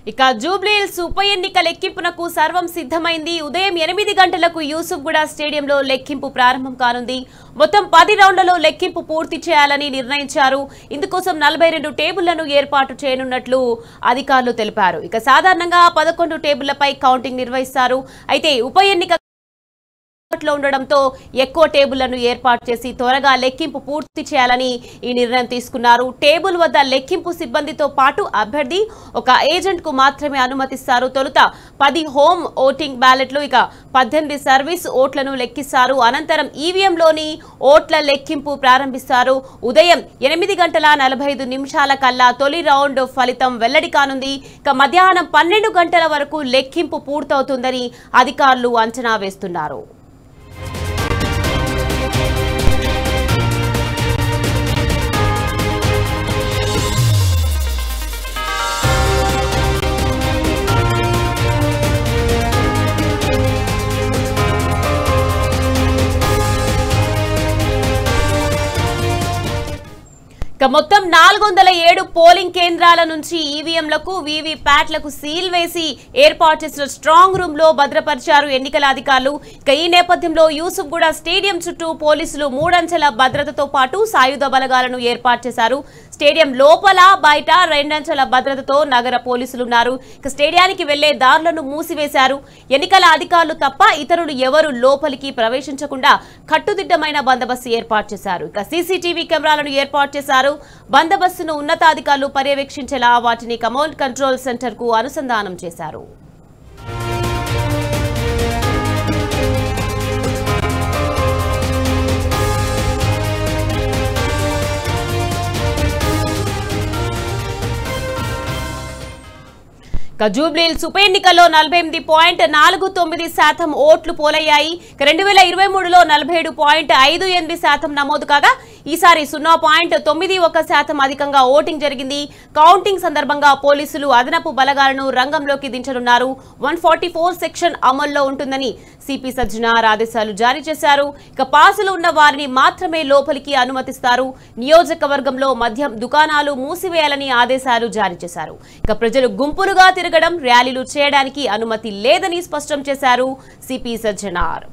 ఇక జూబ్లీహిల్స్ ఉప ఎన్నిక లెక్కింపునకు సర్వం సిద్ధమైంది. ఉదయం 8 గంటలకు యూసుఫ్గూడ స్టేడియంలో లెక్కింపు ప్రారంభం కానుంది. మొత్తం 10 రౌండ్లలో లెక్కింపు పూర్తి చేయాలని నిర్ణయించారు. ఇందుకోసం 42 టేబుళ్లను ఏర్పాటు చేయనున్నట్లు అధికారులు తెలిపారు. ఇక సాధారణంగా 11 టేబుళ్లపై కౌంటింగ్ నిర్వహిస్తారు. అయితే ఉప ఎన్నిక ఉండడంతో ఎక్కువ టేబుళ్లను ఏర్పాటు చేసి త్వరగా లెక్కింపు పూర్తి చేయాలని ఈ నిర్ణయం తీసుకున్నారు. టేబుల్ వద్ద లెక్కింపు సిబ్బందితో పాటు అభ్యర్థి ఒక ఏజెంట్ కు మాత్రమే అనుమతిస్తారు. తొలుత 10 హోమ్ ఓటింగ్ బ్యాలెట్లు, ఇక 18 సర్వీస్ ఓట్లను లెక్కిస్తారు. అనంతరం ఈవీఎంలోని ఓట్ల లెక్కింపు ప్రారంభిస్తారు. ఉదయం 8:45 కల్లా తొలి రౌండ్ ఫలితం వెల్లడి కానుంది. ఇక మధ్యాహ్నం 12 గంటల వరకు లెక్కింపు పూర్తవుతుందని అధికారులు అంచనా వేస్తున్నారు. మొత్తం 407 పోలింగ్ కేంద్రాల నుంచి ఈవీఎంలకు వీవీప్యాట్లకు సీల్ వేసి ఏర్పాటు చేసిన స్ట్రాంగ్ రూమ్ లో భద్రపరిచారు ఎన్నికల అధికారులు. ఈ నేపథ్యంలో యూసుఫ్గూడ స్టేడియం చుట్టూ పోలీసులు 3 అంచెల భద్రతతో పాటు సాయుధ బలగాలను ఏర్పాటు చేశారు. స్టేడియం లోపల బయట 2 అంచెల భద్రతతో నగర పోలీసులున్నారు. స్టేడియానికి వెళ్లే దారులను మూసివేశారు. ఎన్నికల అధికారులు తప్ప ఇతరులు ఎవరు లోపలికి ప్రవేశించకుండా కట్టుదిట్టమైన బందోబస్తు ఏర్పాటు చేశారు. సీసీటీవీ కెమెరాలను ఏర్పాటు చేశారు. బందోబస్తును ఉన్నతాధికారులు పర్యవేక్షించేలా వాటిని కమాండ్ కంట్రోల్ సెంటర్ కు అనుసంధానం చేశారు. జూబ్లీహిల్స్ ఉప ఎన్నికల్లో 48.49% ఓట్లు పోలయ్యాయి. 2023లో 47.58% నమోదు కాగా ఈసారి 0.91% అధికంగా ఓటింగ్ జరిగింది. కౌంటింగ్ సందర్భంగా పోలీసులు అదనపు బలగాలను రంగంలోకి దించనున్నారు. 144 సెక్షన్ అమల్లో ఉంటుందని సిపి సజ్జనార్ ఆదేశాలు జారీ చేశారు. పాసులు ఉన్న వారిని మాత్రమే లోపలికి అనుమతిస్తారు. నియోజకవర్గంలో మద్యం దుకాణాలు మూసివేయాలని ఆదేశాలు జారీ చేశారు. ప్రజలు గుంపులుగా తిరగడం, ర్యాలీలు చేయడానికి అనుమతి లేదని స్పష్టం చేశారు సిపి సజ్జనార్.